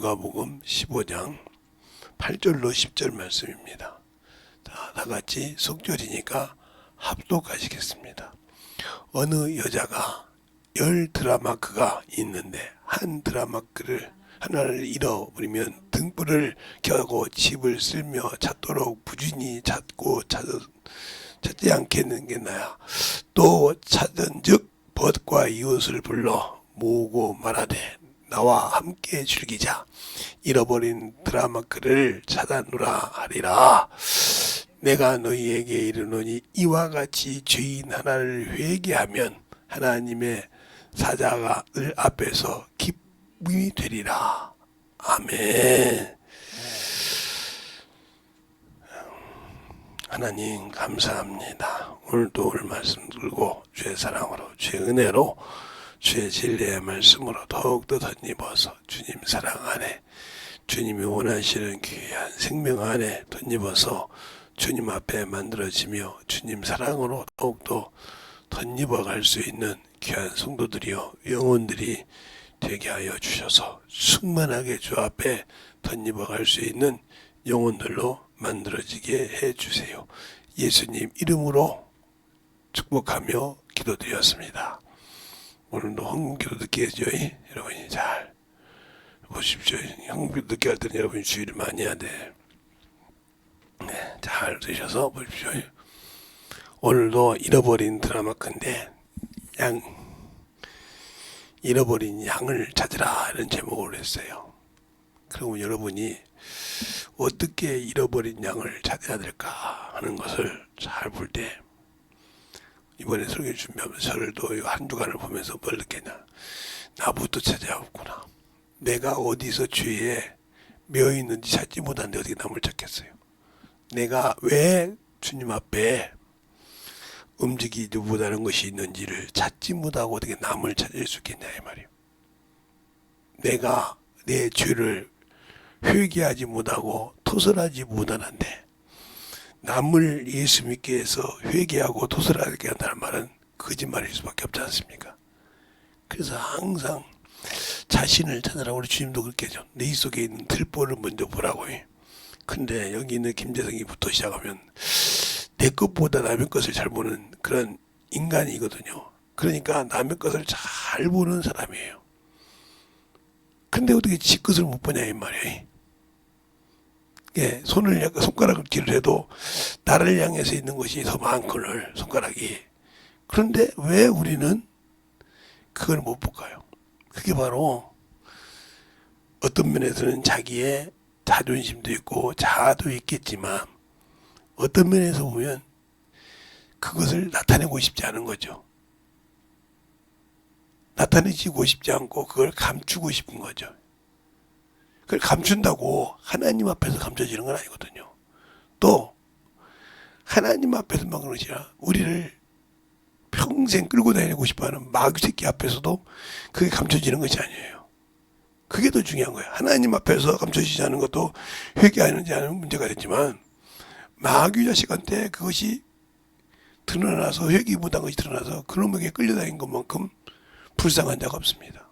누가복음 15장 8절로 10절 말씀입니다. 다 같이 속절이니까 합독하시겠습니다. 어느 여자가 10드라마크가 있는데 한 드라마크를 하나를 잃어버리면 등불을 켜고 집을 쓸며 찾도록 부지런히 찾지 않겠느냐. 또 찾은즉 벗과 이웃을 불러 모으고 말하되 나와 함께 즐기자. 잃어버린 드라마크를 찾아누라 하리라. 내가 너희에게 이르노니 이와 같이 죄인 하나를 회개하면 하나님의 사자들 앞에서 기쁨이 되리라. 아멘. 하나님 감사합니다. 오늘도 오늘 말씀 들고 주의 사랑으로 주의 은혜로 주의 진리의 말씀으로 더욱더 덧입어서 주님 사랑 안에 주님이 원하시는 귀한 생명 안에 덧입어서 주님 앞에 만들어지며 주님 사랑으로 더욱더 덧입어 갈 수 있는 귀한 성도들이요 영혼들이 되게 하여 주셔서 충만하게 주 앞에 덧입어 갈 수 있는 영혼들로 만들어지게 해주세요. 예수님 이름으로 축복하며 기도드렸습니다. 오늘도 헌금기도 늦게 해줘요. 여러분이 잘 보십시오. 헌금기도 늦게 할 때는 여러분이 주의를 많이 해야 돼. 네, 잘 드셔서 보십시오. 오늘도 잃어버린 드라마크인데 잃어버린 양을 찾으라 이런 제목으로 했어요. 그러면 여러분이 어떻게 잃어버린 양을 찾아야 될까 하는 것을 잘 볼 때 이번에 설교 준비하면서 저를 또 한 주간을 보면서 뭘 느꼈냐. 나부터 찾아야 없구나. 내가 어디서 죄에 며 있는지 찾지 못하는데 어떻게 남을 찾겠어요. 내가 왜 주님 앞에 움직이지 못하는 것이 있는지를 찾지 못하고 어떻게 남을 찾을 수 있겠냐 이 말이에요. 내가 내 죄를 회개하지 못하고 토설하지 못하는데 남을 예수 믿게 해서 회개하고 토설하게 한다는 말은 거짓말일 수밖에 없지 않습니까? 그래서 항상 자신을 찾으라고 우리 주님도 그렇게 하죠. 내 속에 있는 들보를 먼저 보라고 해. 근데 여기 있는 김재성이부터 시작하면 내 것보다 남의 것을 잘 보는 그런 인간이거든요. 그러니까 남의 것을 잘 보는 사람이에요. 근데 어떻게 지 것을 못 보냐 이 말이에요. 예, 손가락을 뒤로 해도 나를 향해서 있는 것이 더 많거늘 손가락이. 그런데 왜 우리는 그걸 못 볼까요? 그게 바로 어떤 면에서는 자기의 자존심도 있고 자아도 있겠지만 어떤 면에서 보면 그것을 나타내고 싶지 않은 거죠. 나타내지고 싶지 않고 그걸 감추고 싶은 거죠. 그걸 감춘다고 하나님 앞에서 감춰지는 건 아니거든요. 또 하나님 앞에서만 그런 것이 아니라 우리를 평생 끌고 다니고 싶어하는 마귀 새끼 앞에서도 그게 감춰지는 것이 아니에요. 그게 더 중요한 거예요. 하나님 앞에서 감춰지지 않은 것도 회개하는지 않은 문제가 되지만 마귀 자식한테 그것이 드러나서 회개 못한 것이 드러나서 그놈에게 끌려다닌 것만큼 불쌍한 자가 없습니다.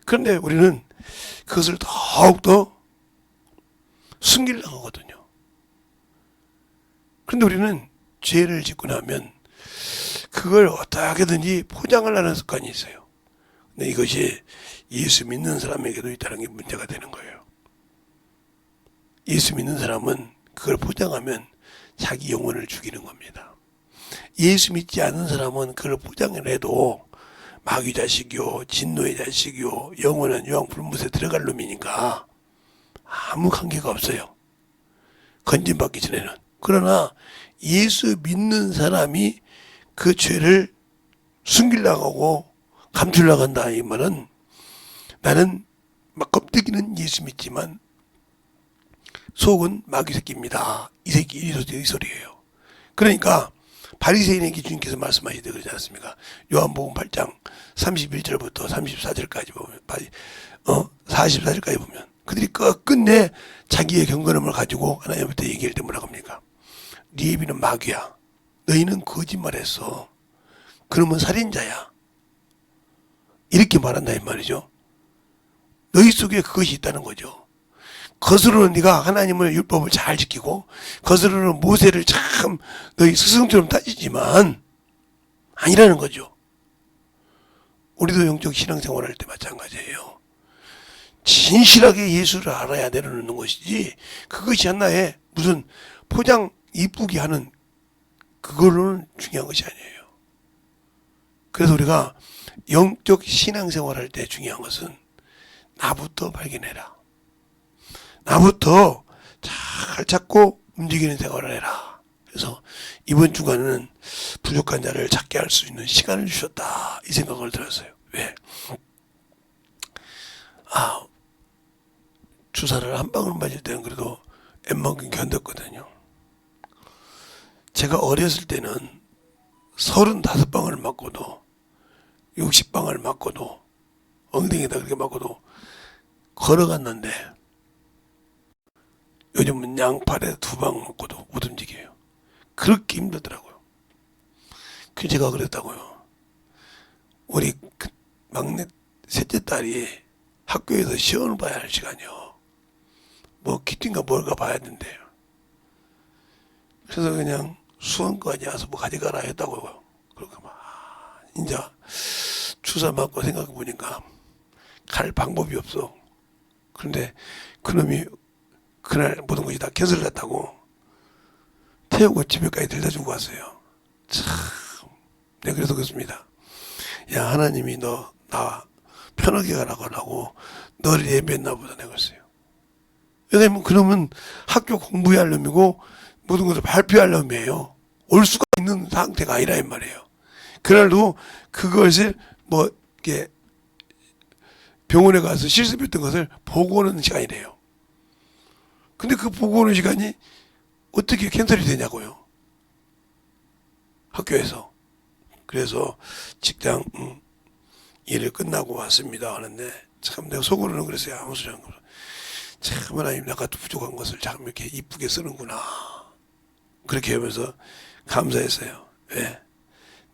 그런데 우리는 그것을 더욱더 숨기려고 하거든요. 그런데 우리는 죄를 짓고 나면 그걸 어떻게든지 포장을 하는 습관이 있어요. 근데 이것이 예수 믿는 사람에게도 있다는 게 문제가 되는 거예요. 예수 믿는 사람은 그걸 포장하면 자기 영혼을 죽이는 겁니다. 예수 믿지 않는 사람은 그걸 포장을 해도 마귀 자식이요, 진노의 자식이요, 영원한 유황 불못에 들어갈 놈이니까 아무 관계가 없어요. 건진받기 전에는. 그러나 예수 믿는 사람이 그 죄를 숨기려고 하고 감추려고 한다 이 말은 나는 막 껍데기는 예수 믿지만 속은 마귀 새끼입니다. 이 새끼 이 소리예요. 그러니까 바리새인에게 주님께서 말씀하시되 그러지 않습니까? 요한복음 8장 31절부터 34절까지 보면 44절까지 보면 그들이 끝내 자기의 경건함을 가지고 하나님한테 얘기할 때 뭐라고 합니까? 네 입이는 마귀야. 너희는 거짓말했어. 그러면 살인자야. 이렇게 말한다 이 말이죠. 너희 속에 그것이 있다는 거죠. 겉으로는 네가 하나님의 율법을 잘 지키고 겉으로는 모세를 참 너희 스승처럼 따지지만 아니라는 거죠. 우리도 영적 신앙생활할 때 마찬가지예요. 진실하게 예수를 알아야 내려놓는 것이지 그것이 하나의 무슨 포장 이쁘게 하는 그걸로는 중요한 것이 아니에요. 그래서 우리가 영적 신앙생활할 때 중요한 것은 나부터 발견해라. 나부터 잘 찾고 움직이는 생활을 해라. 그래서 이번 주간은 부족한 자를 찾게 할 수 있는 시간을 주셨다. 이 생각을 들었어요. 왜? 주사를 한 방울 맞을 때는 그래도 웬만큼 견뎠거든요. 제가 어렸을 때는 35방울 맞고도 60방울 맞고도 엉덩이에다 그렇게 맞고도 걸어갔는데 요즘은 양팔에 2방 맞고도 못 움직여요. 그렇게 힘들더라고요. 그래서 제가 그랬다고요. 우리 막내 셋째 딸이 학교에서 시험을 봐야 할 시간이요. 뭐 기특인가 뭘까 봐야 된대요. 그래서 그냥 수원까지 와서 뭐 가져가라 했다고요. 그러니까 막 이제 주사 맞고 생각해 보니까 갈 방법이 없어. 그런데 그놈이 그날 모든 것이 다 캔슬됐다고 태우고 집에까지 데려다 주고 왔어요. 참, 네, 그래서 그렇습니다. 야, 하나님이 나 편하게 가라고 하라고 너를 예배했나 보다 내가 그랬어요. 왜냐면 그놈은 학교 공부할 놈이고 모든 것을 발표할 놈이에요. 올 수가 있는 상태가 아니라 이 말이에요. 그날도 그것을 뭐 이렇게 병원에 가서 실습했던 것을 보고 오는 시간이래요. 근데 그 보고 오는 시간이 어떻게 캔슬이 되냐고요. 학교에서. 그래서 직장 일을 끝나고 왔습니다 하는데 참 내가 속으로는 그랬어요. 아무 소리 안 하고. 참 하나님 내가 부족한 것을 참 이렇게 이쁘게 쓰는구나. 그렇게 하면서 감사했어요. 왜?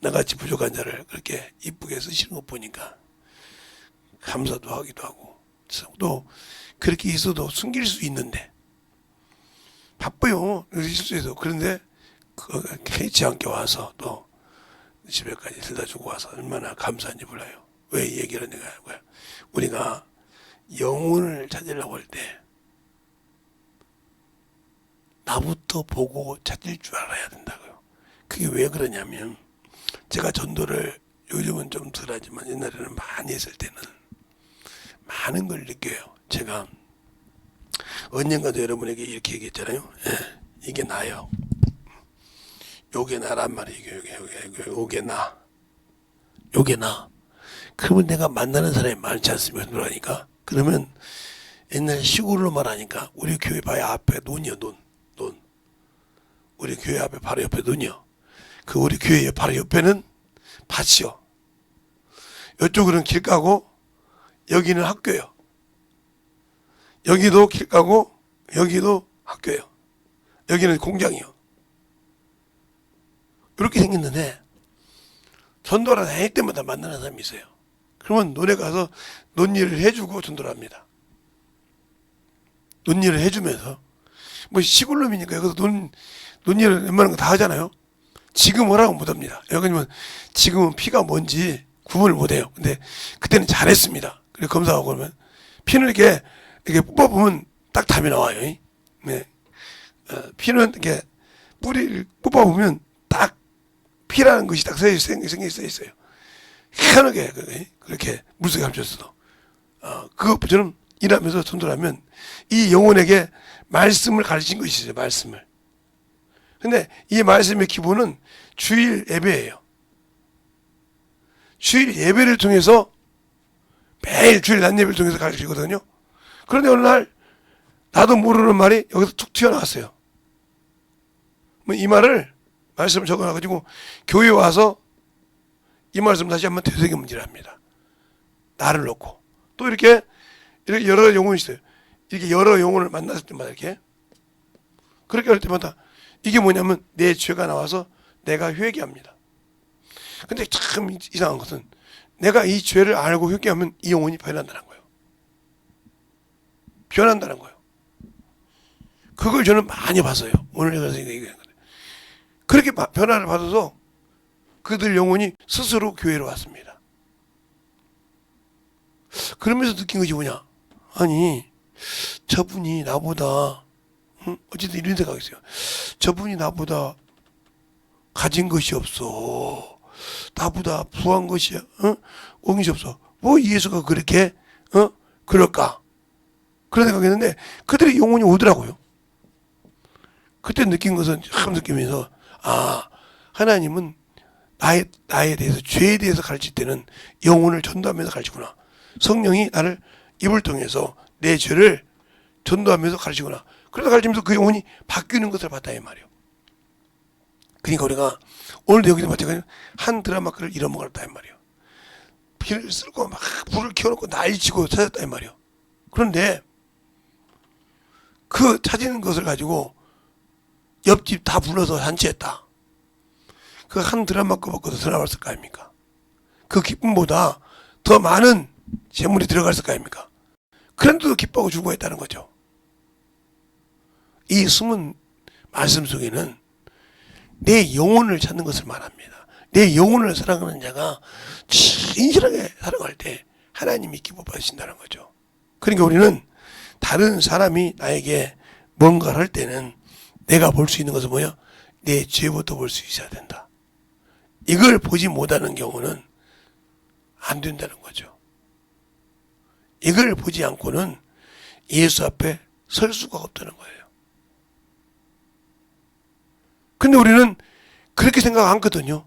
나같이 부족한 자를 그렇게 이쁘게 쓰시는 거 보니까 감사도 하기도 하고 또 그렇게 있어도 숨길 수 있는데 바빠요. 실수해서. 그런데 개의치 않게 와서 또 집에까지 들다 주고 와서 얼마나 감사한지 몰라요. 왜 이 얘기를 내가 하고요. 우리가 영혼을 찾으려고 할 때 나부터 보고 찾을 줄 알아야 된다고요. 그게 왜 그러냐면 제가 전도를 요즘은 좀 덜하지만 옛날에는 많이 했을 때는 많은 걸 느껴요. 제가 언젠가도 여러분에게 이렇게 얘기했잖아요. 예, 이게 나요. 요게 나란 말이에요. 요게 나. 요게 나. 그러면 내가 만나는 사람이 많지 않습니까? 그러니까. 그러면 옛날 시골로 말하니까 우리 교회 바로 앞에 논이요, 논. 우리 교회 앞에 바로 옆에 논이요. 그 우리 교회 바로 옆에는 밭이요. 이쪽으로는 길 까고 여기는 학교요. 여기도 길 까고 여기도 학교요. 여기는 공장이요. 이렇게 생겼는데 전도를 다닐 때마다 만나는 사람이 있어요. 그러면 논에 가서 논일을 해주고 전도를 합니다. 논일을 해주면서 뭐 시골놈이니까 여기서 논일을 웬만한 거 다 하잖아요. 지금 하라고 못합니다. 여기는 지금은 피가 뭔지 구분을 못해요. 근데 그때는 잘했습니다. 그래 검사하고 그러면 피는 이렇게 뽑아보면 딱 답이 나와요. 네. 피는 이렇게 뿌리를 뽑아보면 딱 피라는 것이 딱 생겨 있어요. 희한하게 그렇게 물속에 감췄어도 그것처럼 일하면서 전도를 하면 이 영혼에게 말씀을 가르친 것이죠. 말씀을. 근데 이 말씀의 기본은 주일 예배예요. 주일 예배를 통해서 매일 주일 낮 예배를 통해서 가르치거든요. 그런데 어느 날 나도 모르는 말이 여기서 툭 튀어나왔어요. 이 말을 말씀을 적어놔가지고 교회 와서 이 말씀 다시 한번 되새겨 문질합니다. 나를 놓고 또 이렇게 여러 영혼이 있어요. 이렇게 여러 영혼을 만났을 때마다 이렇게 그렇게 할 때마다 이게 뭐냐면 내 죄가 나와서 내가 회개합니다. 근데 참 이상한 것은 내가 이 죄를 알고 회개하면 이 영혼이 변한다는 거예요. 변한다는 거예요. 그걸 저는 많이 봤어요. 오늘 제가 얘기한 거예요. 그렇게 변화를 받아서 그들 영혼이 스스로 교회로 왔습니다. 그러면서 느낀 것이 뭐냐? 아니, 저분이 나보다, 어쨌든 이런 생각이 있어요. 저분이 나보다 가진 것이 없어. 나보다 부한 것이, 온 것이 없어. 뭐 예수가 그렇게, 그럴까? 그런 생각했는데, 그들의 영혼이 오더라고요. 그때 느낀 것은 참 느끼면서, 아, 하나님은 나에 대해서, 죄에 대해서 가르칠 때는 영혼을 전도하면서 가르치구나. 성령이 나를 입을 통해서 내 죄를 전도하면서 가르치구나. 그러다 가르치면서 그 영혼이 바뀌는 것을 봤다, 이 말이에요. 그러니까 우리가 오늘도 여기서 마찬가지로 한 드라마크를 잃어먹었다, 이 말이에요. 피를 쓸고 막 불을 켜놓고 난리치고 찾았다, 이 말이에요. 그런데 그 찾은 것을 가지고 옆집 다 불러서 잔치했다. 그 한 드라마크 먹고도 더 나왔을 거 아닙니까? 그 기쁨보다 더 많은 재물이 들어갔을 거 아닙니까? 그런데도 기뻐하고 즐거워했다는 거죠. 이 숨은 말씀 속에는 내 영혼을 찾는 것을 말합니다. 내 영혼을 사랑하는 자가 진실하게 사랑할 때 하나님이 기뻐 받으신다는 거죠. 그러니까 우리는 다른 사람이 나에게 뭔가를 할 때는 내가 볼 수 있는 것은 뭐야? 내 죄부터 볼 수 있어야 된다. 이걸 보지 못하는 경우는 안 된다는 거죠. 이걸 보지 않고는 예수 앞에 설 수가 없다는 거예요. 근데 우리는 그렇게 생각 안 하거든요.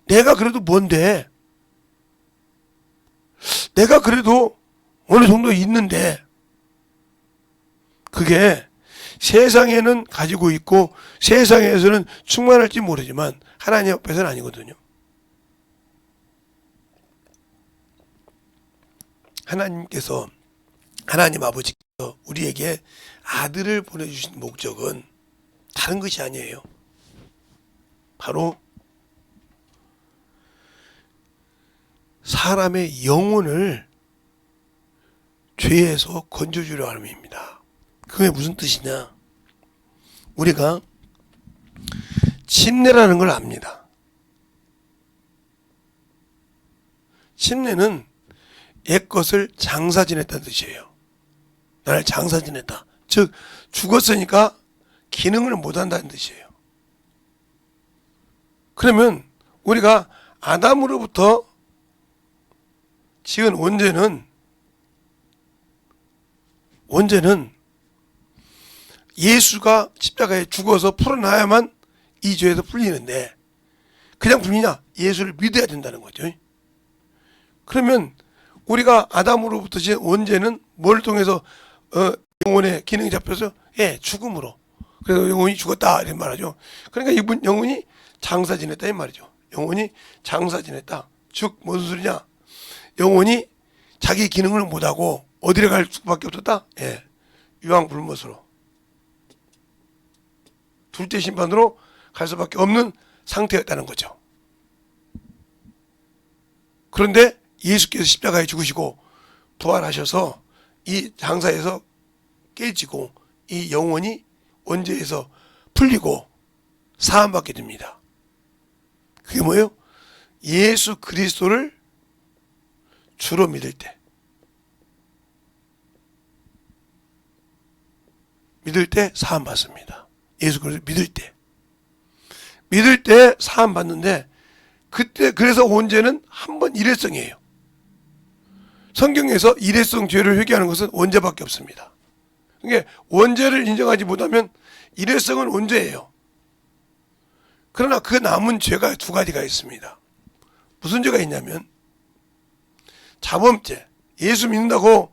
내가 그래도 뭔데? 내가 그래도 어느 정도 있는데, 그게 세상에는 가지고 있고 세상에서는 충만할지 모르지만 하나님 앞에서는 아니거든요. 하나님께서, 하나님 아버지께서 우리에게 아들을 보내주신 목적은 다른 것이 아니에요. 바로 사람의 영혼을 죄에서 건져주려 함입니다. 그게 무슨 뜻이냐? 우리가 침례라는 걸 압니다. 침례는 옛것을 장사 지냈다는 뜻이에요. 나를 장사 지냈다. 즉 죽었으니까 기능을 못한다는 뜻이에요. 그러면 우리가 아담으로부터 지은 원죄는 예수가 십자가에 죽어서 풀어놔야만 이 죄에서 풀리는데, 그냥 풀리냐? 예수를 믿어야 된다는 거죠. 그러면 우리가 아담으로부터 지은 원죄는 뭘 통해서 영혼의 기능이 잡혀서 죽음으로. 그래서 영혼이 죽었다 이런 말하죠. 그러니까 이분 영혼이 장사 지냈다 이 말이죠. 영혼이 장사 지냈다. 즉 무슨 소리냐? 영혼이 자기 기능을 못하고 어디로 갈 수밖에 없었다? 유황불못으로, 둘째 심판으로 갈 수밖에 없는 상태였다는 거죠. 그런데 예수께서 십자가에 죽으시고 부활하셔서 이 장사에서 깨지고 이 영혼이 원죄에서 풀리고 사함받게 됩니다. 그게 뭐예요? 예수 그리스도를 주로 믿을 때, 사함받습니다. 예수 그리스도 믿을 때 사함받는데, 그때 그래서 원죄는 한 번 일회성이에요. 성경에서 일회성 죄를 회개하는 것은 원죄밖에 없습니다. 그러니까 원죄를 인정하지 못하면 일회성은 원죄예요. 그러나 그 남은 죄가 두 가지가 있습니다. 무슨 죄가 있냐면 자범죄. 예수 믿는다고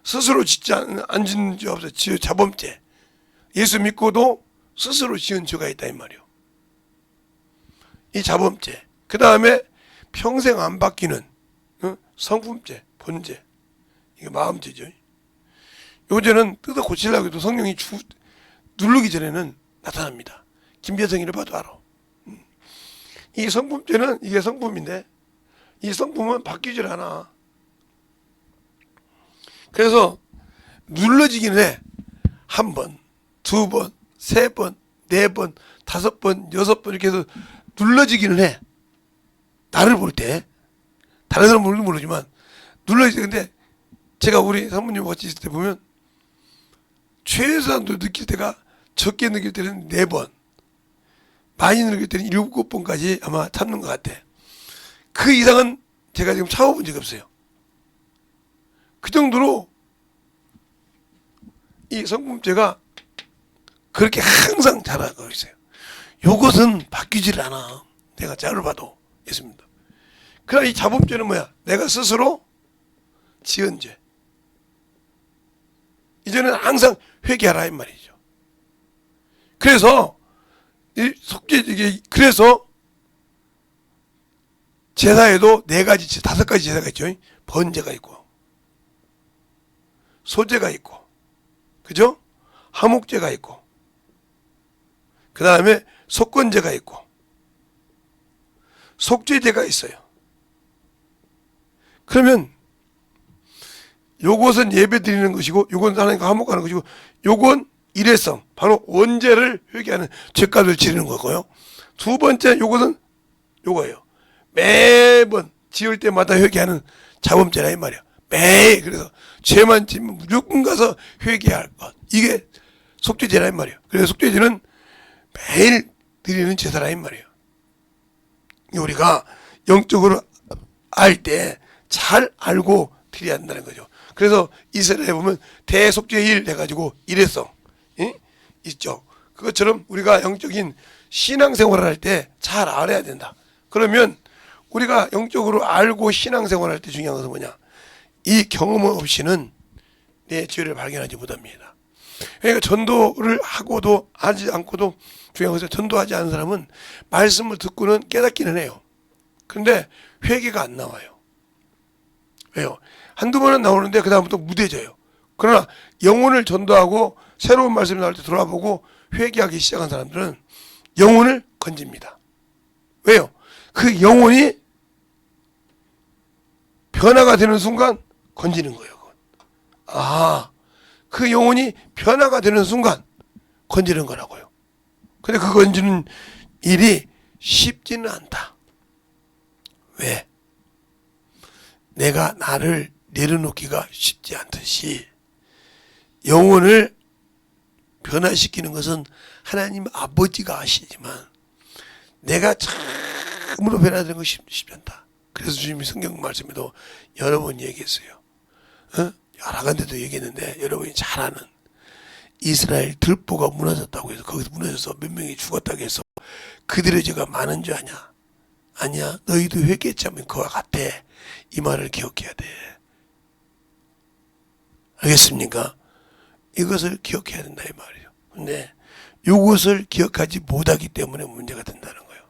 스스로 짓지 안 짓는 죄 없어요. 자범죄. 예수 믿고도 스스로 지은 죄가 있다 이 말이에요. 이 자범죄. 그 다음에 평생 안 바뀌는 성품죄, 본죄. 이게 마음죄죠. 요 죄는 뜯어 고치려고 해도 성령이 누르기 전에는 나타납니다. 김배성이를 봐도 알아. 이 성품죄는 이게 성품인데 이 성품은 바뀌질 않아. 그래서 눌러지기는 해. 한 번, 두 번, 세 번, 네 번, 다섯 번, 여섯 번 이렇게 해서 눌러지기는 해. 나를 볼 때. 다른 사람 모르지만 눌러지지. 근데 제가 우리 사모님 같이 있을 때 보면 최소한도 느낄 때가 적게 느낄 때는 네 번, 많이 느낄 때는 일곱 번까지 아마 참는 것 같아. 그 이상은 제가 지금 참아본 적이 없어요. 그 정도로 이 성품죄가 그렇게 항상 자라고 있어요. 요것은 바뀌질 않아. 내가 짤을 봐도 있습니다. 그러나 이 자범죄는 뭐야? 내가 스스로 지은 죄. 이제는 항상 회개하라 이 말이죠. 그래서 이 속죄 이게 그래서 제사에도 네 가지, 다섯 가지 제사가 있죠. 번제가 있고, 소제가 있고, 그죠? 하목제가 있고, 그 다음에 속건제가 있고, 속죄제가 있어요. 그러면 요것은 예배 드리는 것이고, 요건 하나님과 화목하는 것이고, 요건 일회성, 바로 원죄를 회개하는 죄값을 치르는 거고요. 두 번째 요것은 요거예요. 매번 지을 때마다 회개하는 자범죄라 이 말이야. 매일. 그래서 죄만 지면 무조건 가서 회개할 것. 이게 속죄제라 이 말이야. 그래서 속죄제는 매일 드리는 제사라 이 말이에요. 우리가 영적으로 알 때 잘 알고 드려야 한다는 거죠. 그래서 이스라엘에 보면 대속죄일 해가지고 일회성 있죠. 그것처럼 우리가 영적인 신앙생활을 할 때 잘 알아야 된다. 그러면 우리가 영적으로 알고 신앙생활을 할 때 중요한 것은 뭐냐? 이 경험 없이는 내 죄를 발견하지 못합니다. 그러니까 전도를 하고도 하지 않고도 중요한 것은 전도하지 않은 사람은 말씀을 듣고는 깨닫기는 해요. 그런데 회개가 안 나와요. 왜요? 한두 번은 나오는데 그 다음부터 무뎌져요. 그러나 영혼을 전도하고 새로운 말씀이 나올 때 돌아보고 회개하기 시작한 사람들은 영혼을 건집니다. 왜요? 그 영혼이 변화가 되는 순간 건지는 거예요. 아, 그 영혼이 변화가 되는 순간 건지는 거라고요. 근데 그 건지는 일이 쉽지는 않다. 왜? 내가 나를 내려놓기가 쉽지 않듯이 영혼을 변화시키는 것은 하나님 아버지가 아시지만 내가 참으로 변화되는 것이 쉽지 않다. 그래서 주님이 성경 말씀에도 여러 번 얘기했어요. 여러 군데도 얘기했는데 여러분이 잘 아는 이스라엘 들보가 무너졌다고 해서 거기서 무너져서 몇 명이 죽었다고 해서 그들의 죄가 많은 줄 아냐? 아니야. 너희도 회개했자면 그와 같아. 이 말을 기억해야 돼. 알겠습니까? 이것을 기억해야 된다 이 말이에요. 근데 이것을 기억하지 못하기 때문에 문제가 된다는 거예요.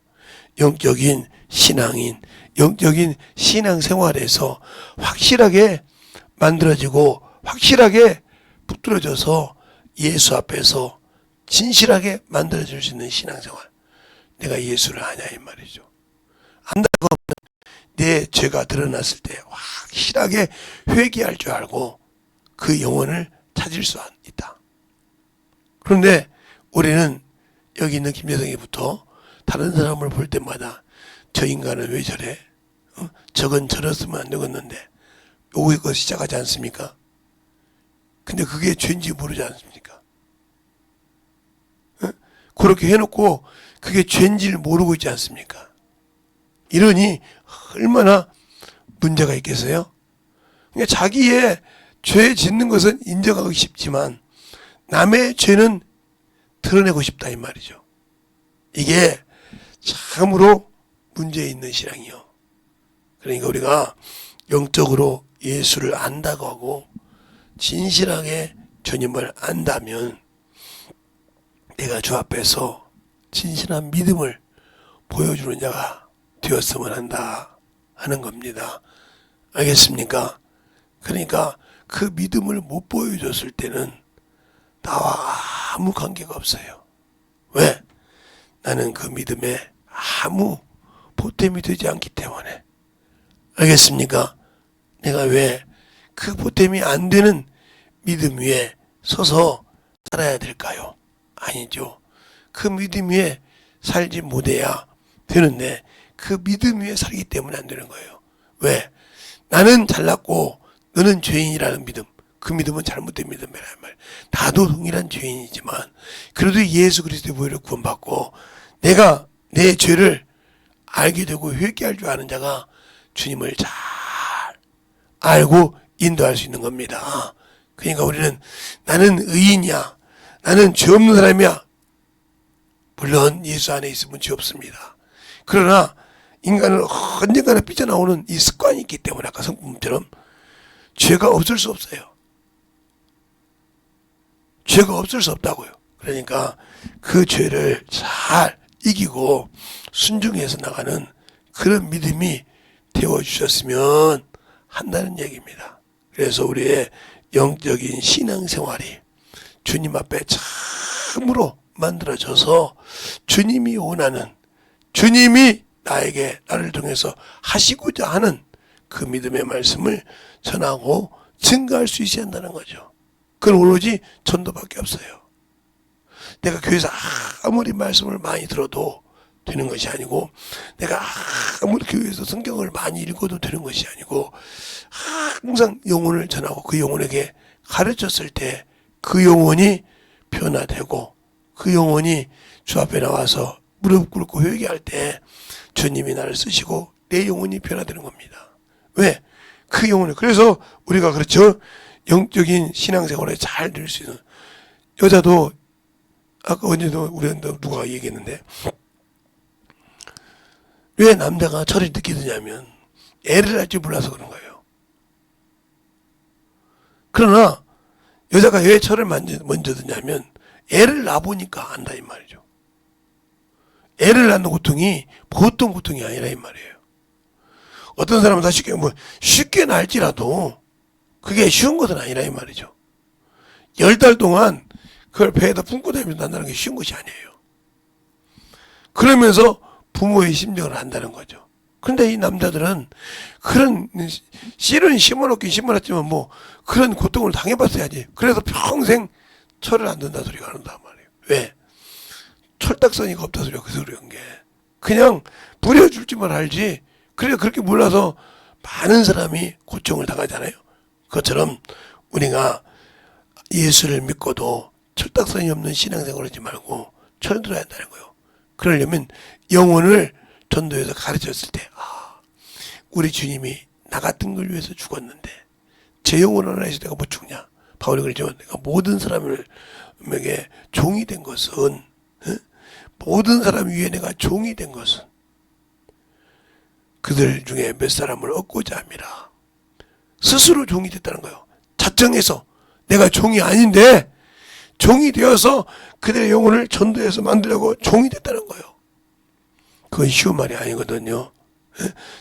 영적인 신앙인, 영적인 신앙생활에서 확실하게 만들어지고 확실하게 붙들어져서 예수 앞에서 진실하게 만들어질 수 있는 신앙생활. 내가 예수를 아냐 이 말이죠. 안다고 하면 내 죄가 드러났을 때 확실하게 회개할 줄 알고 그 영혼을 찾을 수 있다. 그런데 우리는 여기 있는 김여성이부터 다른 사람을 볼 때마다 저 인간은 왜 저래? 저건 저랬으면 안 되겠는데 여기서 시작하지 않습니까? 근데 그게 죄인지 모르지 않습니까? 그렇게 해놓고 그게 죄인지를 모르고 있지 않습니까? 이러니 얼마나 문제가 있겠어요? 그러니까 자기의 죄 짓는 것은 인정하기 쉽지만 남의 죄는 드러내고 싶다 이 말이죠. 이게 참으로 문제 있는 신앙이요. 그러니까 우리가 영적으로 예수를 안다고 하고 진실하게 주님을 안다면 내가 주 앞에서 진실한 믿음을 보여주는 자가 되었으면 한다 하는 겁니다. 알겠습니까? 그러니까 그 믿음을 못 보여줬을 때는 나와 아무 관계가 없어요. 왜? 나는 그 믿음에 아무 보탬이 되지 않기 때문에. 알겠습니까? 내가 왜 그 보탬이 안 되는 믿음 위에 서서 살아야 될까요? 아니죠. 그 믿음 위에 살지 못해야 되는데 그 믿음 위에 살기 때문에 안 되는 거예요. 왜? 나는 잘났고 너는 죄인이라는 믿음. 그 믿음은 잘못된 믿음이란 말. 나도 동일한 죄인이지만 그래도 예수 그리스도의 보혈을 구원받고 내가 내 죄를 알게 되고 회개할 줄 아는 자가 주님을 잘 알고 인도할 수 있는 겁니다. 그러니까 우리는 나는 의인이야. 나는 죄 없는 사람이야. 물론 예수 안에 있으면 죄 없습니다. 그러나 인간은 언젠가는 삐져나오는 이 습관이 있기 때문에 아까 성품처럼 죄가 없을 수 없어요. 죄가 없을 수 없다고요. 그러니까 그 죄를 잘 이기고 순종해서 나가는 그런 믿음이 되어주셨으면 한다는 얘기입니다. 그래서 우리의 영적인 신앙생활이 주님 앞에 참으로 만들어져서 주님이 원하는, 주님이 나를 통해서 하시고자 하는 그 믿음의 말씀을 전하고 증거할 수 있어야 한다는 거죠. 그건 오로지 전도밖에 없어요. 내가 교회에서 아무리 말씀을 많이 들어도 되는 것이 아니고, 내가 아무리 교회에서 성경을 많이 읽어도 되는 것이 아니고, 항상 영혼을 전하고 그 영혼에게 가르쳤을 때 그 영혼이 변화되고 그 영혼이 주 앞에 나와서 무릎 꿇고 회개할 때 주님이 나를 쓰시고 내 영혼이 변화되는 겁니다. 왜? 그 영혼을. 그래서 우리가 그렇죠. 영적인 신앙생활에 잘 될 수 있는 여자도 아까 언제도 우리한테 누가 얘기했는데 왜 남자가 철이 늦게 드냐면 애를 낳을 줄 몰라서 그런 거예요. 그러나 여자가 왜 철을 먼저 드냐면 애를 낳아보니까 안다 이 말이죠. 애를 낳는 고통이 보통 고통이 아니라 이 말이에요. 어떤 사람은 다 쉽게 낳을지라도 그게 쉬운 것은 아니라 이 말이죠. 10달 동안 그걸 배에다 품고 다니면서 난다는 게 쉬운 것이 아니에요. 그러면서 부모의 심정을 안다는 거죠. 그런데 이 남자들은 그런 씨는 심어놓긴 심어놨지만 뭐 그런 고통을 당해봤어야지. 그래서 평생 철을 안 든다 소리가 나온단 말이에요. 왜? 철딱서니가 없다 소리가 그 소리인 게. 그냥 부려줄지만 알지. 그래 그렇게 몰라서 많은 사람이 고통을 당하잖아요. 그것처럼 우리가 예수를 믿고도 철딱서니 없는 신앙생활을 하지 말고 철들어야 한다는 거예요. 그러려면 영혼을 전도해서 가르쳤을 때 우리 주님이 나 같은 걸 위해서 죽었는데 제 영혼을 하나 해서 내가 뭐 죽냐. 바울이 그러죠. 내가 모든 사람에게 종이 된 것은 모든 사람 위에 내가 종이 된 것은 그들 중에 몇 사람을 얻고자 함이라. 스스로 종이 됐다는 거예요. 자정해서 내가 종이 아닌데 종이 되어서 그들의 영혼을 전도해서 만들려고 종이 됐다는 거예요. 그건 쉬운 말이 아니거든요.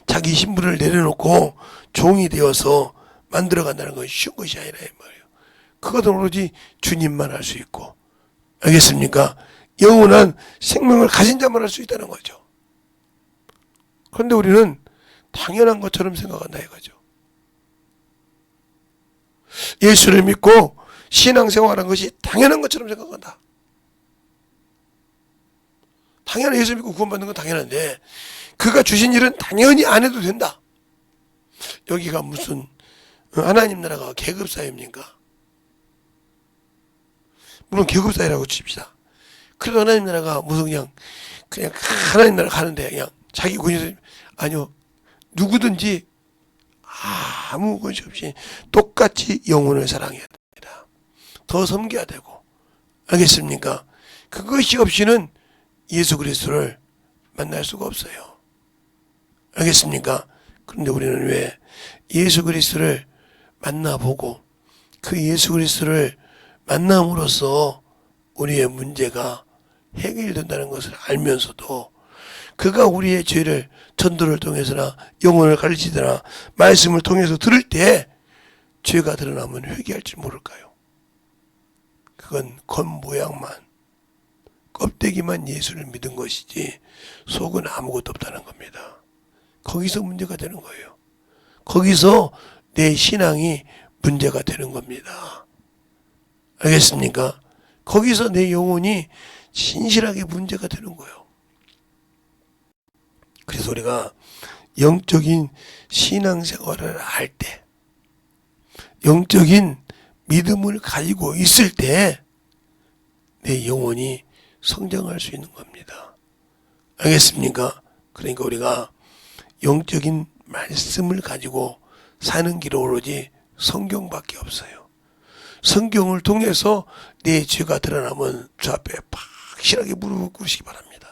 자기 신분을 내려놓고 종이 되어서 만들어간다는 건 쉬운 것이 아니라 이 말이에요. 그것은 오로지 주님만 할 수 있고, 알겠습니까? 영원한 생명을 가진 자만 할 수 있다는 거죠. 그런데 우리는 당연한 것처럼 생각한다 이거죠. 예수를 믿고 신앙생활한 것이 당연한 것처럼 생각한다. 당연히 예수 믿고 구원받는 건 당연한데 그가 주신 일은 당연히 안 해도 된다. 여기가 무슨 하나님 나라가 계급사회입니까? 물론 계급사회라고 칩시다. 그래도 하나님 나라가 무슨 그냥 하나님 나라 가는데 그냥 자기 권위 아니요. 누구든지 아무 권위 없이 똑같이 영혼을 사랑해야 됩니다. 더 섬겨야 되고. 알겠습니까? 그것이 없이는 예수 그리스도를 만날 수가 없어요. 알겠습니까? 그런데 우리는 왜 예수 그리스도를 만나보고 그 예수 그리스도를 만남으로써 우리의 문제가 해결된다는 것을 알면서도 그가 우리의 죄를 전도를 통해서나 영혼을 가르치거나 말씀을 통해서 들을 때 죄가 드러나면 회개할 줄 모를까요? 그건 겉모양만 껍데기만 예수를 믿은 것이지 속은 아무것도 없다는 겁니다. 거기서 문제가 되는 거예요. 거기서 내 신앙이 문제가 되는 겁니다. 알겠습니까? 거기서 내 영혼이 진실하게 문제가 되는 거예요. 그래서 우리가 영적인 신앙생활을 할 때, 영적인 믿음을 가지고 있을 때 내 영혼이 성장할 수 있는 겁니다. 알겠습니까? 그러니까 우리가 영적인 말씀을 가지고 사는 길이 오로지 성경밖에 없어요. 성경을 통해서 내 죄가 드러나면 주 앞에 확실하게 무릎을 꿇으시기 바랍니다.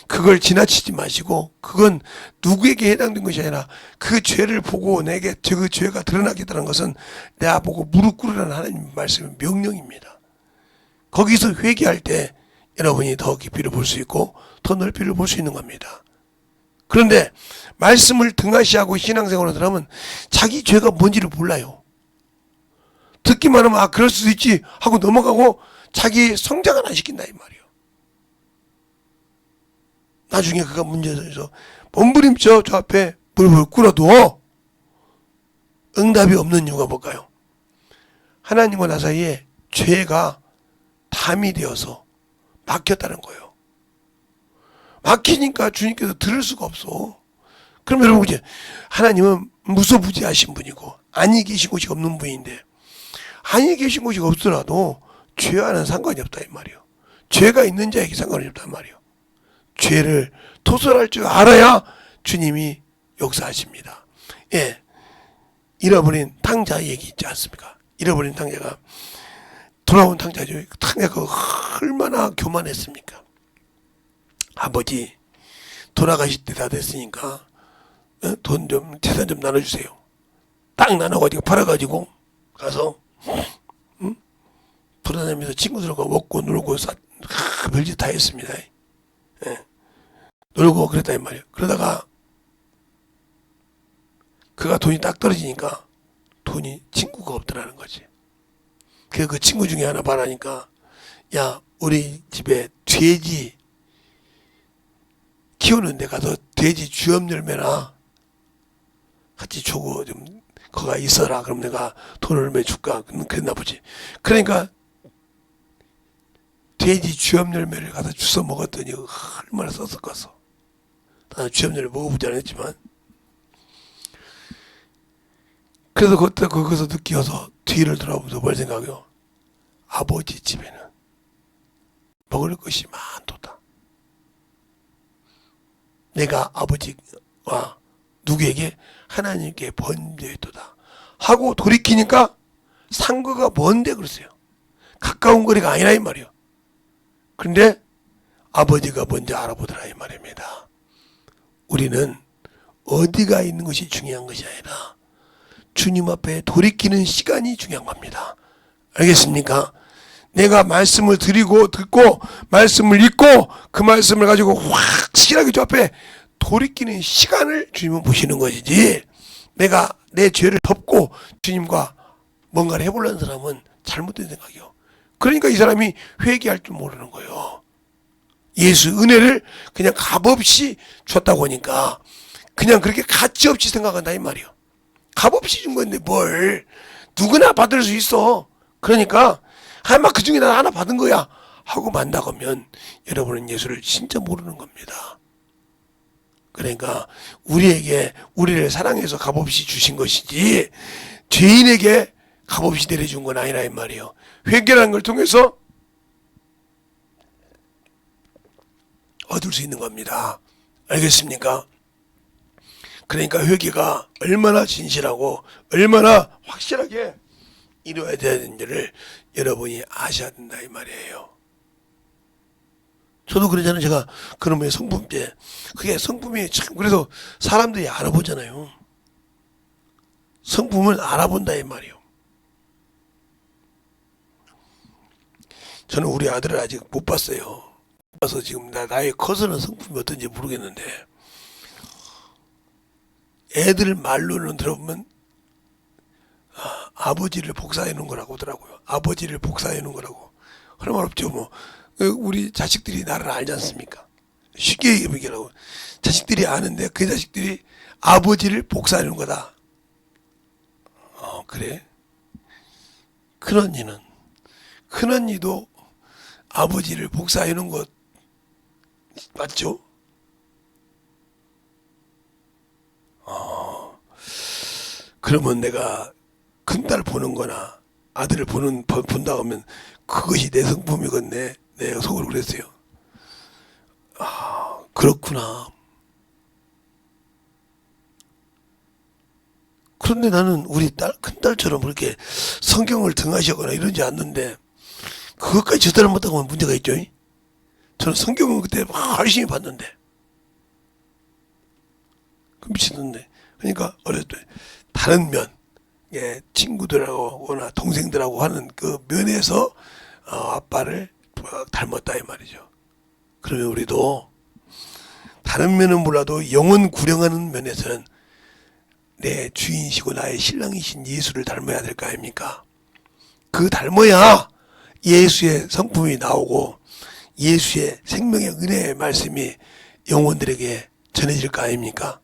그걸 지나치지 마시고, 그건 누구에게 해당된 것이 아니라 그 죄를 보고 내게 그 죄가 드러나겠다는 것은 내가 보고 무릎 꿇으라는 하나님의 말씀의 명령입니다. 거기서 회개할 때 여러분이 더 깊이를 볼 수 있고 더 넓이를 볼 수 있는 겁니다. 그런데 말씀을 등한시하고 신앙생활을 하면 자기 죄가 뭔지를 몰라요. 듣기만 하면 그럴 수도 있지 하고 넘어가고 자기 성장을 안 시킨다 이 말이에요. 나중에 그가 문제에서 몸부림쳐 저 앞에 무릎을 꿇어도 응답이 없는 이유가 뭘까요? 하나님과 나 사이에 죄가 담이 되어서 막혔다는 거예요. 막히니까 주님께서 들을 수가 없어. 그럼 여러분, 이제 하나님은 무소부지하신 분이고 안이 계신 곳이 없는 분인데, 안이 계신 곳이 없더라도 죄와는 상관이 없다 이 말이에요. 죄가 있는 자에게 상관이 없단 말이에요. 죄를 토설할 줄 알아야 주님이 역사하십니다. 예, 잃어버린 탕자 얘기 있지 않습니까? 잃어버린 탕자가 돌아온 탕자죠. 탕자가 얼마나 교만했습니까? 아버지 돌아가실 때 다 됐으니까 돈 좀, 재산 좀 나눠주세요. 딱 나눠가지고 팔아가지고 가서 돌아다니면서 친구들과 먹고 놀고 별짓 다 했습니다. 예. 놀고 그랬다 이 말이에요. 그러다가 그가 돈이 딱 떨어지니까 돈이 친구가 없더라는 거지. 그 친구 중에 하나 말하니까, 야, 우리 집에 돼지 키우는데 가서 돼지 주염 열매나 같이 주고 좀 거가 있어라. 그럼 내가 돈을 얼마 줄까? 그랬나 보지. 그러니까 돼지 주염 열매를 가서 주워 먹었더니 얼마나 썼었겠어. 나는 주염 열매 먹어보지 않았지만. 그래서 그때 거기서 느껴서 뒤를 돌아보면서 뭘 생각해요? 아버지 집에는 먹을 것이 많도다. 내가 아버지와 누구에게? 하나님께 번제했도다 하고 돌이키니까 상거가 먼데 그랬어요. 가까운 거리가 아니라 이 말이에요. 그런데 아버지가 먼저 알아보더라 이 말입니다. 우리는 어디가 있는 것이 중요한 것이 아니라 주님 앞에 돌이키는 시간이 중요한 겁니다. 알겠습니까? 내가 말씀을 드리고 듣고 말씀을 읽고 그 말씀을 가지고 확실하게 주 앞에 돌이키는 시간을 주님은 보시는 것이지, 내가 내 죄를 덮고 주님과 뭔가를 해보려는 사람은 잘못된 생각이요. 그러니까 이 사람이 회개할 줄 모르는 거예요. 예수 은혜를 그냥 값없이 줬다고 하니까 그냥 그렇게 가치없이 생각한다 이 말이에요. 값없이 준 건데 뭘, 누구나 받을 수 있어. 그러니까 아마 그 중에 나 하나 받은 거야 하고 만다고 하면 여러분은 예수를 진짜 모르는 겁니다. 그러니까 우리를 사랑해서 값없이 주신 것이지 죄인에게 값없이 내려준 건 아니라 이 말이에요. 회개라는 걸 통해서 얻을 수 있는 겁니다. 알겠습니까? 그러니까 회개가 얼마나 진실하고 얼마나 확실하게 이루어야 되는지를 여러분이 아셔야 된다 이 말이에요. 저도 그러잖아요. 제가 그놈의 성품 때, 그게 성품이 참, 그래서 사람들이 알아보잖아요. 성품을 알아본다 이 말이에요. 저는 우리 아들을 아직 못 봤어요. 못 봐서 지금 나이 커서는 성품이 어떤지 모르겠는데, 애들 말로는 들어보면 아버지를 복사해 놓은 거라고 하더라고요. 아버지를 복사해 놓은 거라고. 그럴 말 없죠. 뭐 우리 자식들이 나를 알지 않습니까? 쉽게 얘기하라고. 자식들이 아는데 그 자식들이 아버지를 복사해 놓은 거다. 그래? 그러니는 큰언니도 아버지를 복사해 놓은 것 맞죠? 그러면 내가 큰딸 보는 거나 아들을 본다 하면 그것이 내 성품이겠네. 내가 속으로 그랬어요. 그렇구나. 그런데 나는 우리 큰딸처럼 그렇게 성경을 등하시거나 이러지 않는데 그것까지 저달을 못하고 하면 문제가 있죠. 저는 성경은 그때 막 열심히 봤는데 미쳤는데. 그러니까 어렸을 때 다른 면, 친구들하고나 동생들하고 하는 그 면에서 아빠를 닮았다 이 말이죠. 그러면 우리도 다른 면은 몰라도 영혼 구령하는 면에서는 내 주인이시고 나의 신랑이신 예수를 닮아야 될 거 아닙니까? 그 닮아야 예수의 성품이 나오고 예수의 생명의 은혜의 말씀이 영혼들에게 전해질 거 아닙니까?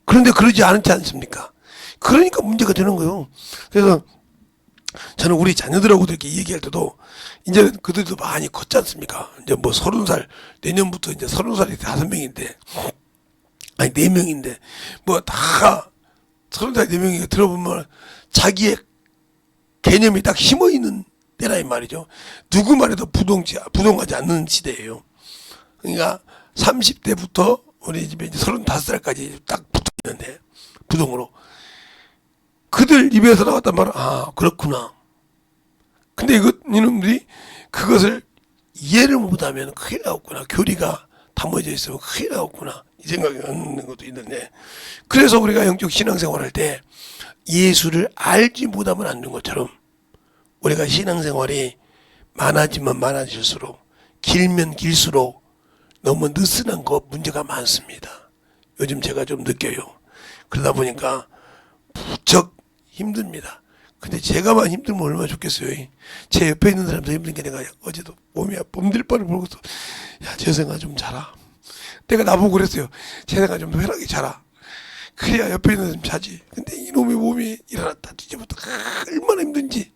그런데 그러지 않지 않습니까? 그러니까 문제가 되는 거예요. 그래서 저는 우리 자녀들하고도 이렇게 얘기할 때도 이제 그들도 많이 컸지 않습니까? 이제 뭐 30살, 내년부터 이제 30살이 5명인데, 아니 4명인데, 뭐 다 30살 4명이 들어보면 자기의 개념이 딱 힘어 있는 때라 이 말이죠. 누구 말에도 부동하지 않는 시대예요. 그러니까 30대부터 우리 집에 이제 35살까지 딱 붙어 있는데, 부동으로. 그들 입에서 나왔단 말은, 그렇구나. 근데 이놈들이 그것을 이해를 못하면 큰일 나겠구나. 교리가 담아져 있으면 큰일 나겠구나. 이 생각이 드는 것도 있는데, 그래서 우리가 영적 신앙생활 할 때 예수를 알지 못하면 안 되는 것처럼 우리가 신앙생활이 많아지면 많아질수록 길면 길수록 너무 느슨한 거 문제가 많습니다. 요즘 제가 좀 느껴요. 그러다 보니까 무척 힘듭니다. 근데 제가만 힘들면 얼마나 좋겠어요. 제 옆에 있는 사람도 힘든 게 내가 어제도 몸이 몸들 바를 모르고서 야 재성아 좀 자라. 내가 나보고 그랬어요. 재성아 좀 편하게 자라. 그래야 옆에 있는 사람 자지. 근데 이놈의 몸이 일어났다 뒤집었다 얼마나 힘든지.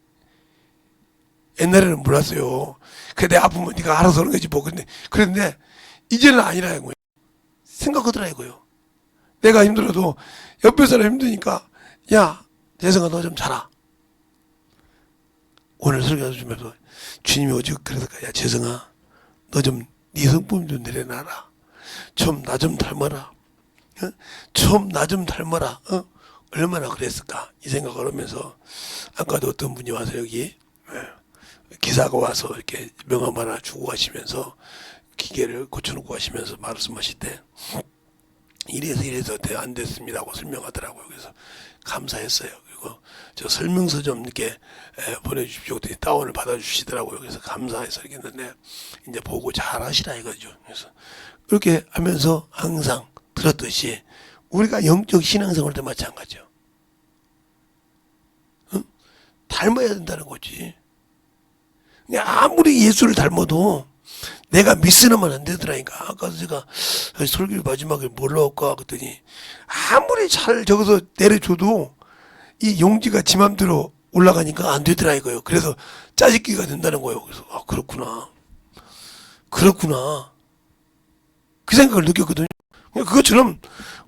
옛날에는 몰랐어요. 그래 내가 아프면 네가 알아서 하는 거지 뭐. 그런데 이제는 아니라 이거예요. 생각하더라 이거요. 내가 힘들어도 옆에 사람 힘드니까 야 재성아 너 좀 자라. 오늘 설교하면서 좀 주님이 어제 그래서 야 재성아 너 좀 네 성품 좀 내려놔라. 좀 나 좀 닮아라. 좀 나 좀 닮아라. 얼마나 그랬을까 이 생각을 하면서 아까도 어떤 분이 와서 여기 기사가 와서 이렇게 명함 하나 주고 가시면서 기계를 고쳐놓고 가시면서 말씀하실 때 이래서 안 됐습니다 하고 설명하더라고요. 그래서 감사했어요. 그리고 저 설명서 좀 이렇게 보내주십시오. 다운을 받아주시더라고요. 그래서 감사해서 이렇게 했는데 이제 보고 잘하시라 이거죠. 그래서 그렇게 하면서 항상 들었듯이 우리가 영적 신앙생활 때 마찬가지죠. 닮아야 된다는 거지. 아무리 예수를 닮아도 내가 미스는 안 되더라니까. 아까 제가 설교 마지막에 뭘 넣을까 그랬더니 아무리 잘 적어서 내려줘도 이 용지가 지 맘대로 올라가니까 안 되더라 이거예요. 그래서 짜집기가 된다는 거예요. 그래서 그렇구나 그 생각을 느꼈거든요. 그것처럼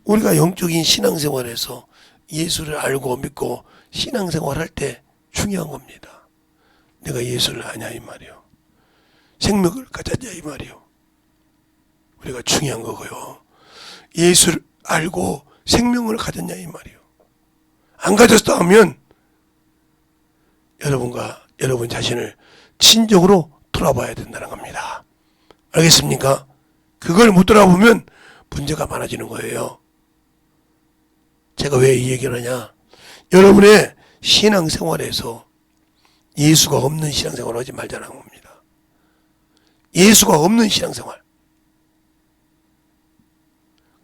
우리가 영적인 신앙생활에서 예수를 알고 믿고 신앙생활 할 때 중요한 겁니다. 내가 예수를 아냐 이 말이요. 생명을 가졌냐 이 말이요. 우리가 중요한 거고요. 예수를 알고 생명을 가졌냐 이 말이요. 안 가졌다 하면 여러분과 여러분 자신을 진정으로 돌아봐야 된다는 겁니다. 알겠습니까? 그걸 못 돌아보면 문제가 많아지는 거예요. 제가 왜 이 얘기를 하냐? 여러분의 신앙생활에서 예수가 없는 신앙생활을 하지 말자는 겁니다. 예수가 없는 신앙생활.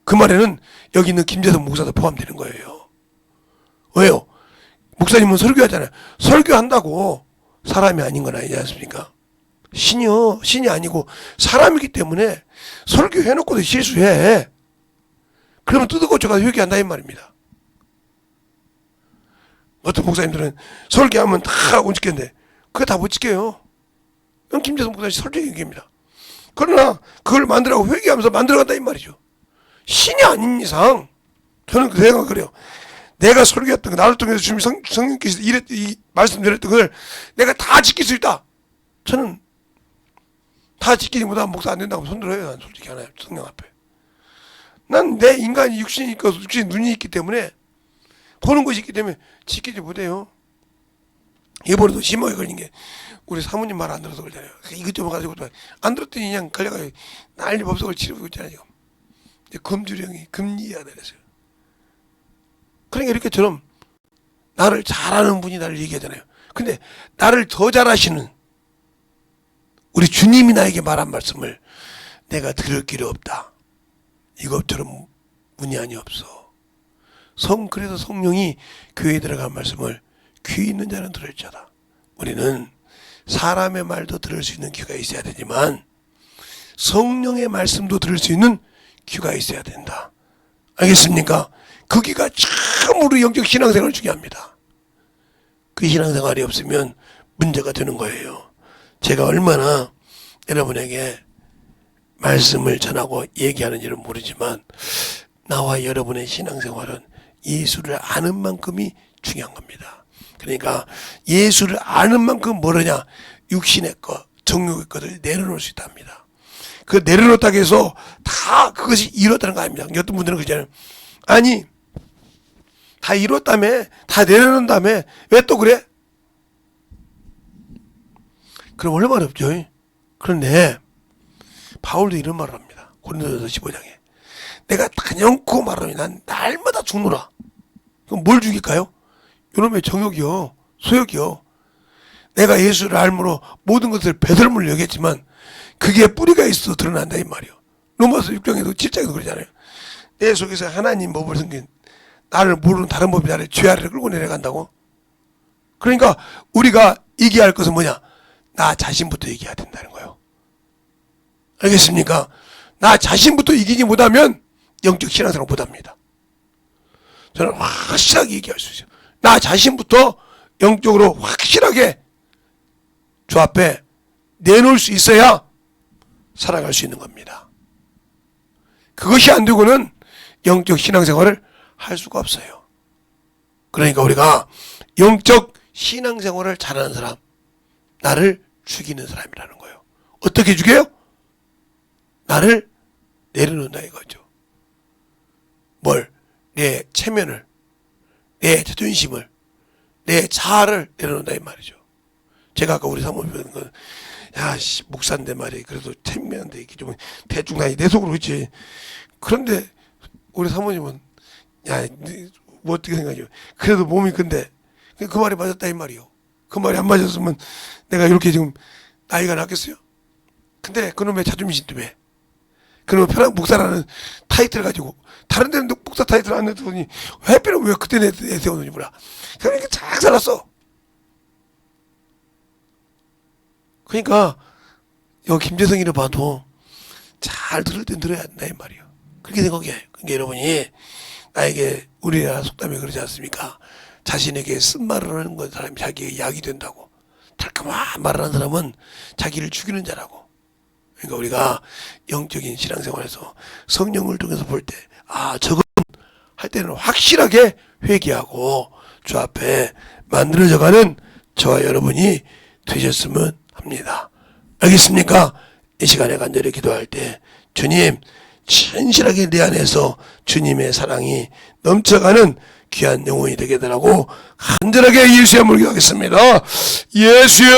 그 말에는 여기 있는 김재성 목사도 포함되는 거예요. 왜요? 목사님은 설교하잖아요. 설교한다고 사람이 아닌 건 아니지 않습니까? 신이 아니고 사람이기 때문에 설교해놓고도 실수해. 그러면 뜯어고쳐가지고 회개한다 이 말입니다. 어떤 목사님들은 설교하면 다 하고 죽겠는데 그거 다 못 지켜요. 이건 김재성 목사님 솔직히 얘기합니다. 그러나 그걸 만들라고 회개하면서 만들어간다 이 말이죠. 신이 아닌 이상 저는 그 생각 그래요. 내가 설교했던 거, 나를 통해서 주님 성령께서 이 말씀드렸던 걸 내가 다 지킬 수 있다. 저는 다 지키지 못하면 목사 안 된다고 손들어요. 난 솔직히 하나요. 성령 앞에. 난 내 인간이 육신이 있고 육신이 눈이 있기 때문에 보는 것이 있기 때문에 지키지 못해요. 이번에도 심하게 걸린 게 우리 사모님 말 안 들어서 그러잖아요. 이것저것 가지고 안 들었더니 그냥 걸려가지고 난리 법석을 치르고 있잖아요. 지금. 금주령이 금리해야 되랬어요. 그러니까 이렇게처럼 나를 잘하는 분이 나를 얘기하잖아요. 근데 나를 더 잘하시는 우리 주님이 나에게 말한 말씀을 내가 들을 길이 없다. 이것처럼 문의안이 없어. 그래서 성령이 교회에 들어간 말씀을 귀 있는 자는 들을 자다. 우리는 사람의 말도 들을 수 있는 귀가 있어야 되지만 성령의 말씀도 들을 수 있는 귀가 있어야 된다. 알겠습니까? 그 귀가 참으로 영적 신앙생활 중요합니다. 그 신앙생활이 없으면 문제가 되는 거예요. 제가 얼마나 여러분에게 말씀을 전하고 얘기하는지는 모르지만 나와 여러분의 신앙생활은 예수를 아는 만큼이 중요한 겁니다. 그러니까 예수를 아는 만큼 뭐냐? 육신의 것, 정욕의 것을 내려놓을 수 있답니다. 그 내려놓았다고 해서 다 그것이 이뤘다는 거 아닙니다. 어떤 분들은 그러잖아요. 아니 다 이뤘다며, 다 내려놓은 다음에 왜 또 그래? 그럼 얼마나 없죠. 그런데 바울도 이런 말을 합니다. 고린도전서 15장에 내가 단연코 말하니 난 날마다 죽노라. 그럼 뭘 죽일까요? 이놈의 정욕이요, 소욕이요. 내가 예수를 알므로 모든 것을 배설물로 여겼지만 그게 뿌리가 있어 드러난다 이 말이요. 로마서 6장에도 7장에도 그러잖아요. 내 속에서 하나님 법을 섬긴 나를 모르는 다른 법이 나를 죄 아래로 끌고 내려간다고. 그러니까 우리가 이겨야 할 것은 뭐냐? 나 자신부터 이겨야 된다는 거예요. 알겠습니까? 나 자신부터 이기지 못하면 영적 신앙생활 못합니다. 저는 확실하게 얘기할 수 있어요. 나 자신부터 영적으로 확실하게 주 앞에 내놓을 수 있어야 살아갈 수 있는 겁니다. 그것이 안 되고는 영적 신앙생활을 할 수가 없어요. 그러니까 우리가 영적 신앙생활을 잘하는 사람, 나를 죽이는 사람이라는 거예요. 어떻게 죽여요? 나를 내려놓는다 이거죠. 뭘? 내 체면을, 내 자존심을, 내 자아를 내려놓는다 이 말이죠. 제가 아까 우리 사모님 배우는 건, 야, 목사인데 말이야. 그래도 체면인데 이게 좀 대충 나이 내 속으로 그렇지. 그런데 우리 사모님은, 야, 뭐 어떻게 생각해요? 그래도 몸이 큰데, 그 말이 맞았다 이 말이요. 그 말이 안 맞았으면 내가 이렇게 지금 나이가 났겠어요? 근데 그놈의 자존심 때문에, 그놈의 편한 목사라는 타이틀을 가지고 다른 데는 목사 타이틀 안 내더니 회피는 왜 그때 내세우는지 몰라. 그러니까 잘 살았어. 그러니까 여기 김재성이를 봐도 잘 들을 땐 들어야 한다 이 말이에요. 그렇게 생각해요. 그러니까 여러분이 나에게 우리나라 속담에 그러지 않습니까? 자신에게 쓴말을 하는 건 사람이 자기에게 약이 된다고. 달콤한 말을 하는 사람은 자기를 죽이는 자라고. 그러니까 우리가 영적인 신앙생활에서 성령을 통해서 볼 때, 아, 저건 할 때는 확실하게 회개하고 주 앞에 만들어져가는 저와 여러분이 되셨으면 합니다. 알겠습니까? 이 시간에 간절히 기도할 때 주님 진실하게 내 안에서 주님의 사랑이 넘쳐가는 귀한 영혼이 되게 되라고 간절하게 예수의 물기 하겠습니다. 예수여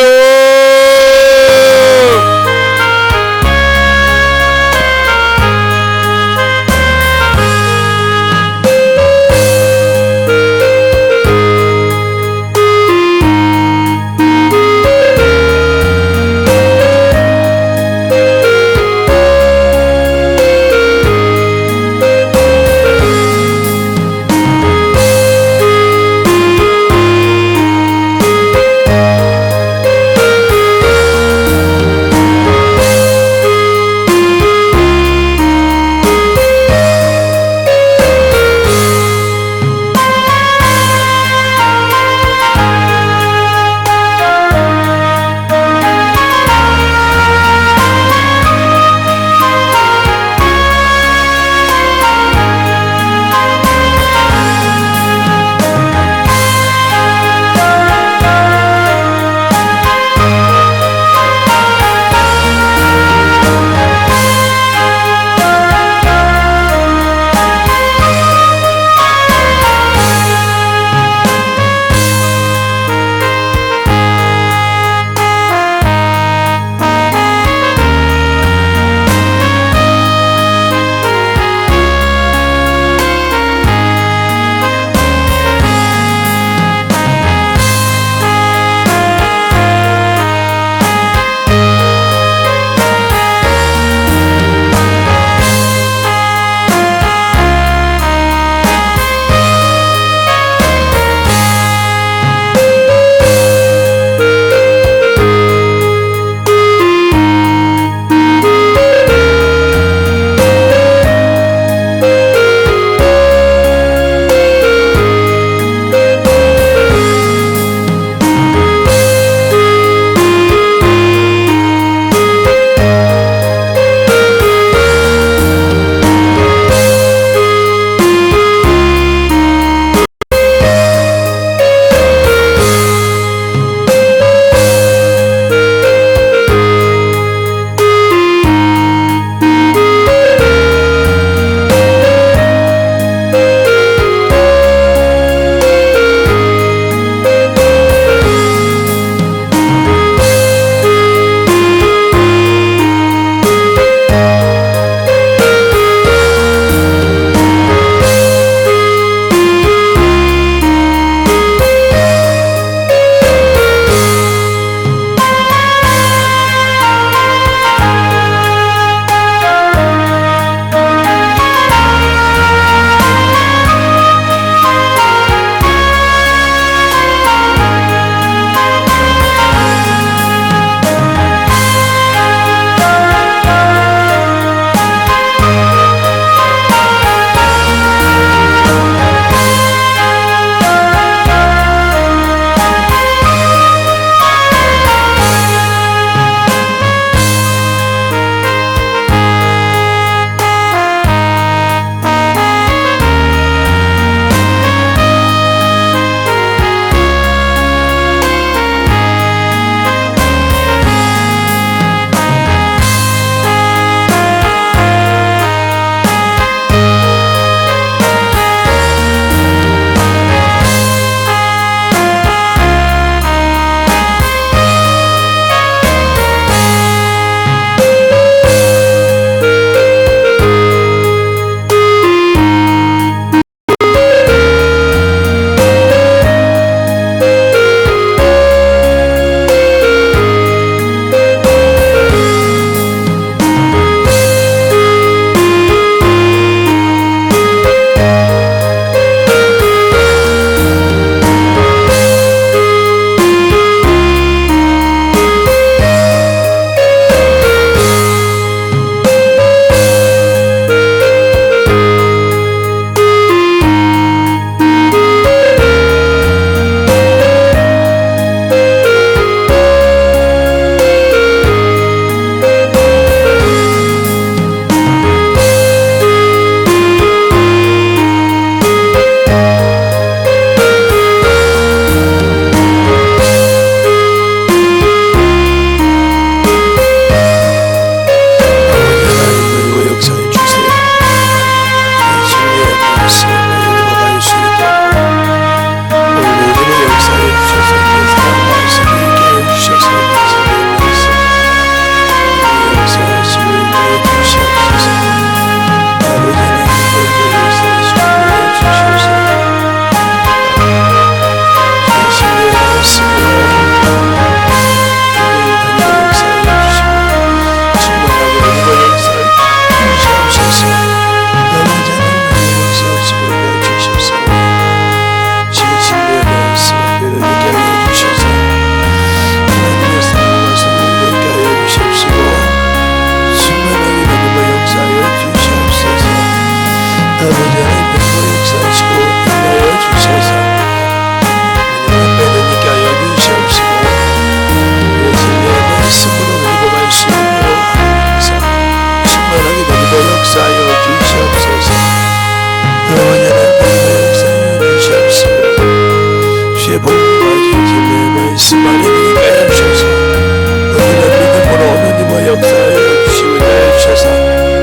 말씀 안에 들어가 주셔서 은혜는 믿음으로 하나님의 역사에 주심을 내주셔서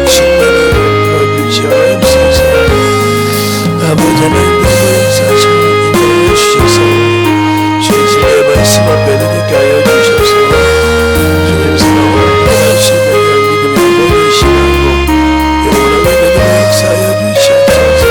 신나는 주시옵소서. 아버지 하나님의 역사하심을 인도해 주셔서 주의 말씀 앞에 드리게 하여 주셔서 주님 사랑을 원하시는 믿음의 모든 신앙으로 영원하게 믿음의 역사하여 주시옵소서.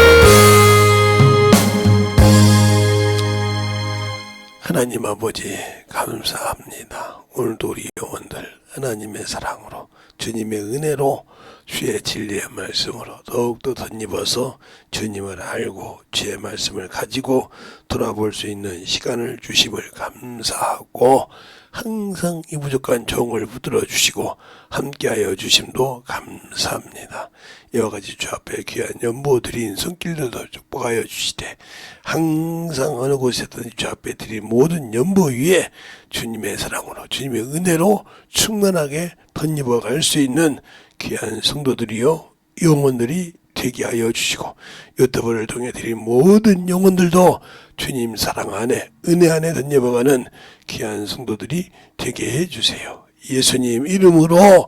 하나님 아버지 감사합니다. 오늘도 우리 영혼들 하나님의 사랑으로 주님의 은혜로 주의 진리의 말씀으로 더욱더 덧입어서 주님을 알고 주의 말씀을 가지고 돌아볼 수 있는 시간을 주심을 감사하고 항상 이 부족한 종을 붙들어 주시고 함께하여 주심도 감사합니다. 이와 같이 주 앞에 귀한 연보 드린 손길들도 축복하여 주시되 항상 어느 곳에든 주 앞에 드린 모든 연보 위에 주님의 사랑으로 주님의 은혜로 충만하게 덧입어 갈 수 있는 귀한 성도들이요 영혼들이 되게 하여 주시고 유튜브를 통해 드린 모든 영혼들도 주님 사랑 안에 은혜 안에 덧입어가는 귀한 성도들이 되게 해주세요. 예수님 이름으로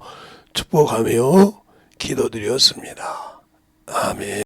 축복하며 기도드렸습니다. 아멘.